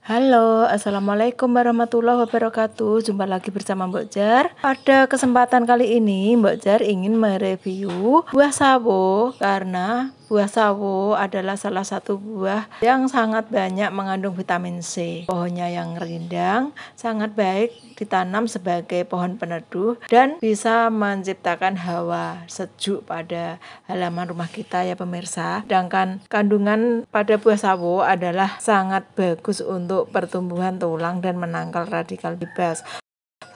Halo, Assalamualaikum warahmatullahi wabarakatuh. Jumpa lagi bersama Mbok Jar. Pada kesempatan kali ini, Mbok Jar ingin mereview buah sawo karena buah sawo adalah salah satu buah yang sangat banyak mengandung vitamin C. Pohonnya yang rindang, sangat baik ditanam sebagai pohon peneduh dan bisa menciptakan hawa sejuk pada halaman rumah kita ya pemirsa. Sedangkan kandungan pada buah sawo adalah sangat bagus untuk pertumbuhan tulang dan menangkal radikal bebas.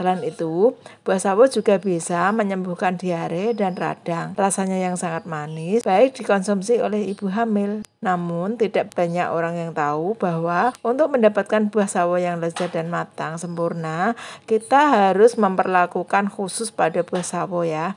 Selain itu, buah sawo juga bisa menyembuhkan diare dan radang. Rasanya yang sangat manis, baik dikonsumsi oleh ibu hamil. Namun, tidak banyak orang yang tahu bahwa untuk mendapatkan buah sawo yang lezat dan matang sempurna, kita harus memperlakukan khusus pada buah sawo ya.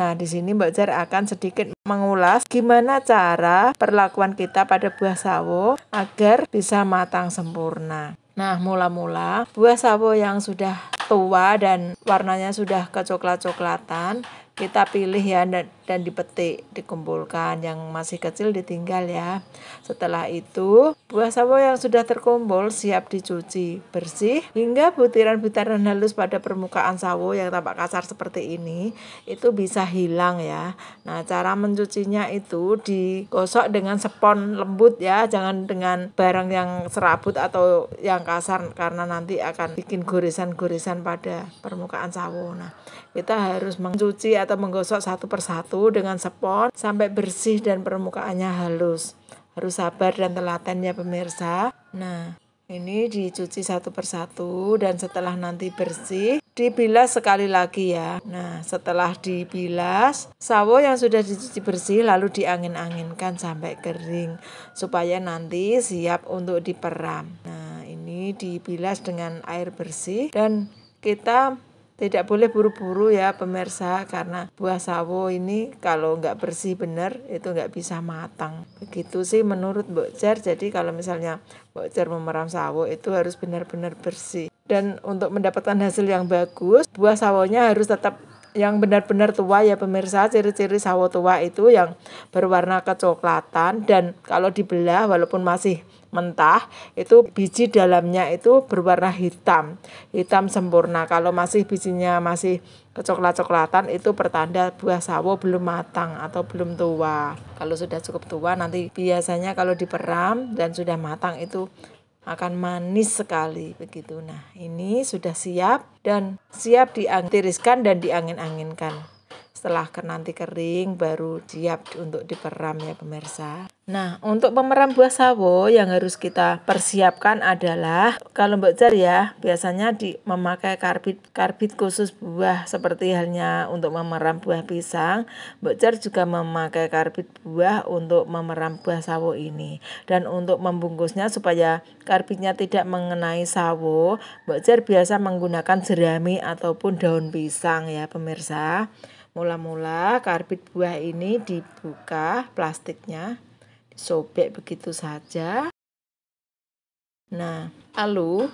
Nah, di sini Mbak Jar akan sedikit mengulas gimana cara perlakuan kita pada buah sawo agar bisa matang sempurna. Nah, mula-mula buah sawo yang sudah tua dan warnanya sudah kecoklat-coklatan, kita pilih ya dan dipetik, dikumpulkan. Yang masih kecil ditinggal ya. Setelah itu, buah sawo yang sudah terkumpul siap dicuci bersih hingga butiran-butiran halus pada permukaan sawo yang tampak kasar seperti ini itu bisa hilang ya. Nah, cara mencucinya itu digosok dengan spons lembut ya, jangan dengan barang yang serabut atau yang kasar karena nanti akan bikin goresan-goresan pada permukaan sawo. Nah, kita harus mencuci atau menggosok satu persatu dengan spons sampai bersih dan permukaannya halus. Harus sabar dan telaten ya pemirsa. Nah, ini dicuci satu persatu dan setelah nanti bersih, dibilas sekali lagi ya. Nah, setelah dibilas, sawo yang sudah dicuci bersih lalu diangin-anginkan sampai kering supaya nanti siap untuk diperam. Nah, ini dibilas dengan air bersih dan kita tidak boleh buru-buru ya pemirsa, karena buah sawo ini kalau nggak bersih benar itu nggak bisa matang. Begitu sih menurut Mbok Jar. Jadi kalau misalnya Mbok Jar memeram sawo itu harus benar-benar bersih. Dan untuk mendapatkan hasil yang bagus, buah sawonya harus tetap yang benar-benar tua ya pemirsa. Ciri-ciri sawo tua itu yang berwarna kecoklatan dan kalau dibelah walaupun masih mentah itu biji dalamnya itu berwarna hitam sempurna. Kalau masih bijinya masih kecoklat-coklatan itu pertanda buah sawo belum matang atau belum tua. Kalau sudah cukup tua nanti biasanya kalau diperam dan sudah matang itu akan manis sekali begitu. Nah, ini sudah siap dan siap ditiriskan dan diangin-anginkan. Setelah nanti kering baru siap untuk diperam ya pemirsa. Nah, untuk pemeram buah sawo yang harus kita persiapkan adalah kalau Mbok Jar ya, biasanya memakai karbit khusus buah seperti halnya untuk memeram buah pisang. Mbok Jar juga memakai karbit buah untuk memeram buah sawo ini. Dan untuk membungkusnya supaya karbitnya tidak mengenai sawo, Mbok Jar biasa menggunakan jerami ataupun daun pisang ya pemirsa. Mula-mula karbit buah ini dibuka plastiknya, disobek begitu saja. Nah, lalu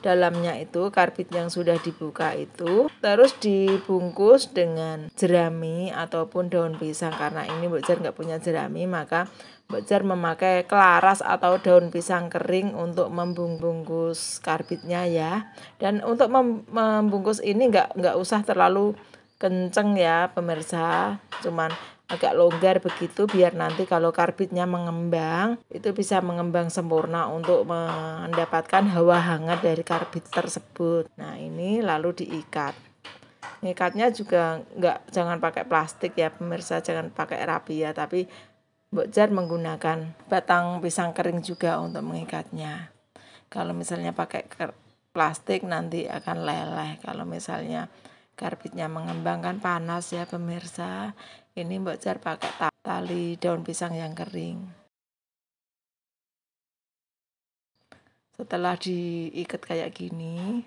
dalamnya itu karbit yang sudah dibuka itu terus dibungkus dengan jerami ataupun daun pisang. Karena ini Mbok Jar nggak punya jerami, maka Mbok Jar memakai kelaras atau daun pisang kering untuk membungkus karbitnya ya. Dan untuk membungkus ini nggak usah terlalu kenceng ya pemirsa, cuman agak longgar begitu biar nanti kalau karbitnya mengembang itu bisa mengembang sempurna untuk mendapatkan hawa hangat dari karbit tersebut. Nah, ini lalu diikat. Ngikatnya juga jangan pakai plastik ya pemirsa, jangan pakai rapia, tapi Mbok Jar menggunakan batang pisang kering juga untuk mengikatnya. Kalau misalnya pakai plastik nanti akan leleh. Kalau misalnya karbitnya mengembang kan panas ya pemirsa. Ini Mbok Jar pakai tali daun pisang yang kering. Setelah diikat kayak gini,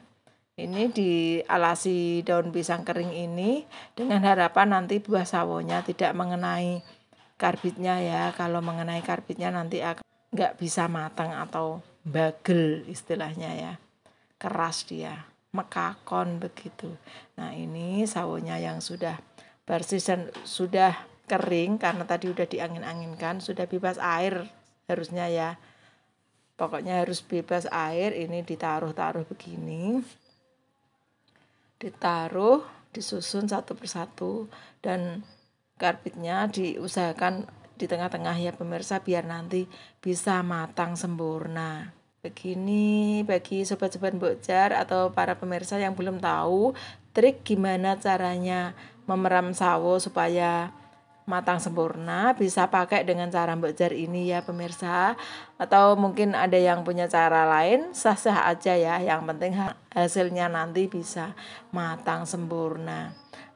ini dialasi daun pisang kering ini dengan harapan nanti buah sawonya tidak mengenai karbitnya ya. Kalau mengenai karbitnya nanti akan nggak bisa matang atau bagel istilahnya ya. Keras dia, mekakon begitu. Nah, ini sawonya yang sudah bersih dan sudah kering karena tadi udah diangin-anginkan, sudah bebas air harusnya ya. pokoknya harus bebas air. Ini ditaruh begini, ditaruh, disusun satu persatu, dan karbitnya diusahakan di tengah-tengah ya pemirsa, biar nanti bisa matang sempurna. Begini bagi sobat-sobat Mbok Jar atau para pemirsa yang belum tahu trik gimana caranya memeram sawo supaya matang sempurna, bisa pakai dengan cara Mbok Jar ini ya pemirsa. Atau mungkin ada yang punya cara lain, sah-sah aja ya, yang penting hasilnya nanti bisa matang sempurna.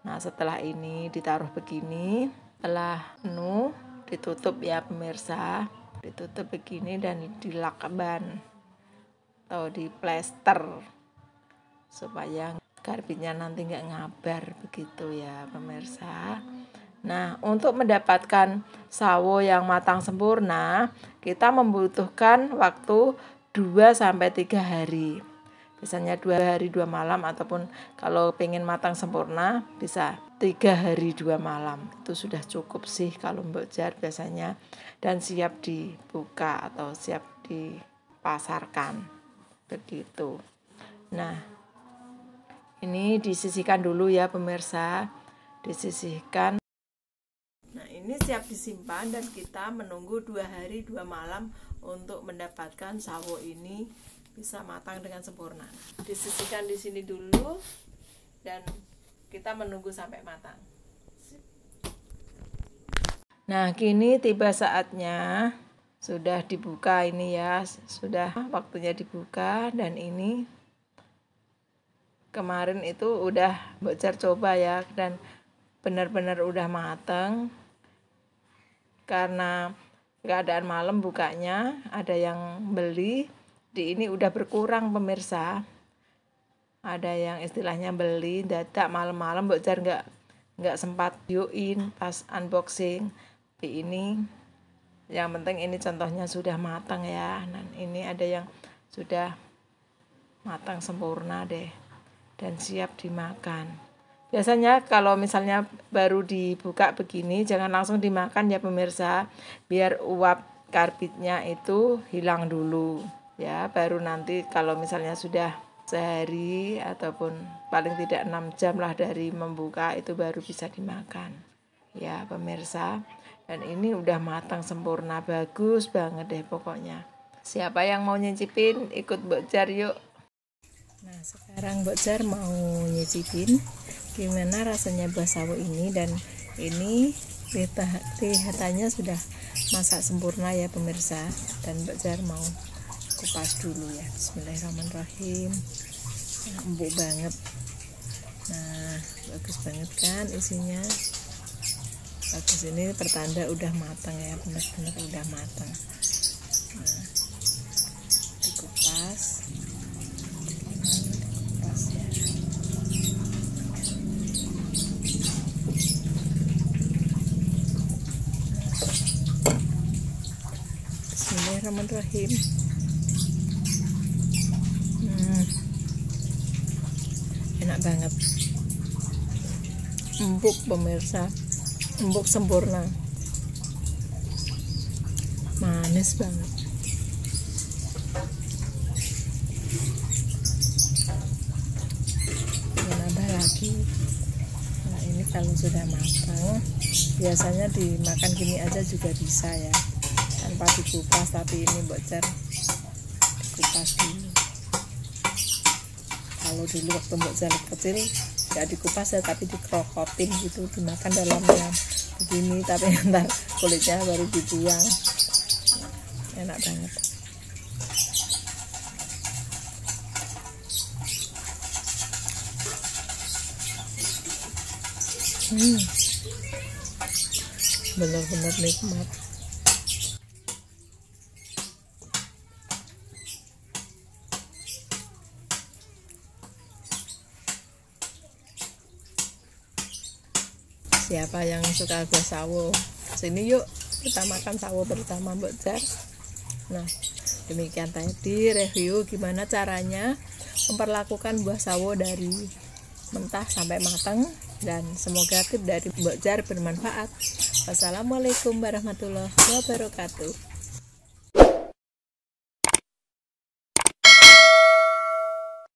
Nah setelah ini ditaruh begini, setelah penuh ditutup ya pemirsa, ditutup begini dan dilakban atau diplester supaya karbitnya nanti nggak ngabar begitu ya pemirsa. Nah untuk mendapatkan sawo yang matang sempurna kita membutuhkan waktu 2-3 hari. Biasanya 2 hari 2 malam, ataupun kalau pengen matang sempurna bisa 3 hari 2 malam. Itu sudah cukup sih kalau Mbok Jar biasanya, dan siap dibuka atau siap dipasarkan begitu. Nah ini disisihkan dulu ya pemirsa, disisihkan. Nah ini siap disimpan dan kita menunggu 2 hari 2 malam untuk mendapatkan sawo ini bisa matang dengan sempurna. Disisihkan di sini dulu dan kita menunggu sampai matang. Nah kini tiba saatnya, sudah dibuka ini ya, sudah waktunya dibuka. Dan ini kemarin itu udah Mbok Jar coba ya, dan benar-benar udah matang. Karena keadaan malam bukanya, ada yang beli. Di ini udah berkurang pemirsa. Ada yang istilahnya beli dadak malam-malam, Mbok Jar nggak sempat videoin pas unboxing. Di ini yang penting ini contohnya sudah matang ya. Dan ini ada yang sudah matang sempurna deh dan siap dimakan. Biasanya kalau misalnya baru dibuka begini jangan langsung dimakan ya pemirsa, biar uap karbitnya itu hilang dulu ya, baru nanti kalau misalnya sudah sehari ataupun paling tidak 6 jam lah dari membuka itu baru bisa dimakan ya pemirsa. Dan ini udah matang sempurna, bagus banget deh pokoknya. Siapa yang mau nyicipin ikut Mbok Jar yuk. Nah sekarang Mbok Jar mau nyicipin gimana rasanya buah sawo ini. Dan ini kelihatannya sudah masak sempurna ya pemirsa, dan Mbok Jar mau kupas dulu ya. Bismillahirrahmanirrahim. Empuk banget. Nah bagus banget kan isinya, bagus. Ini pertanda udah matang ya, benar-benar udah matang. Nah dikupas ya. Bismillahirrahmanirrahim. Enak banget, empuk pemirsa, empuk sempurna, manis banget. Nambah lagi. Nah ini kalau sudah matang biasanya dimakan gini aja juga bisa ya, tanpa dikupas. Tapi ini Mbok Jar dikupas dulu. Kalau dulu waktu Mbok Jar kecil nggak dikupas ya, tapi dikrokotin gitu, dimakan dalamnya begini, tapi ntar kulitnya baru dibuang. Enak banget. Benar-benar nikmat. Siapa yang suka buah sawo, sini yuk kita makan sawo bersama Mbok Jar. Nah demikian tadi review gimana caranya memperlakukan buah sawo dari mentah sampai matang, dan semoga tips dari Mbok Jar bermanfaat. Wassalamualaikum warahmatullahi wabarakatuh.